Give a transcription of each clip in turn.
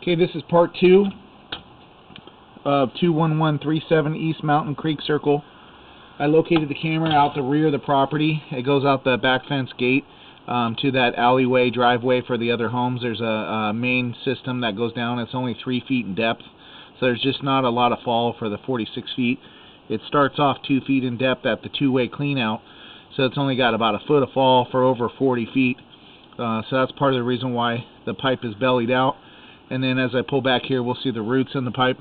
Okay, this is part 2 of 21137 East Mountain Creek Circle. I located the camera out the rear of the property. It goes out the back fence gate to that alleyway driveway for the other homes. There's a main system that goes down. It's only 3 feet in depth, so there's just not a lot of fall for the 46 feet. It starts off 2 feet in depth at the two-way clean out, so it's only got about a foot of fall for over 40 feet. So that's part of the reason why the pipe is bellied out. And then as I pull back here, we'll see the roots in the pipe.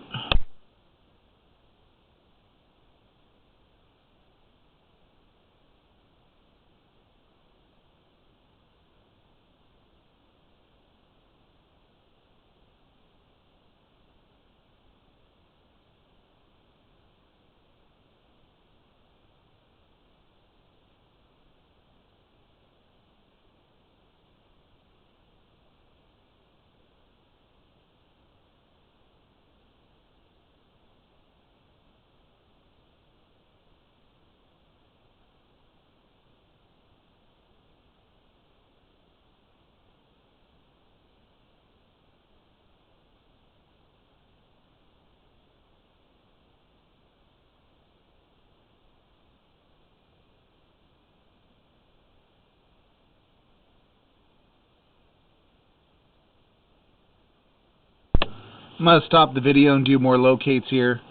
I'm going to stop the video and do more locates here.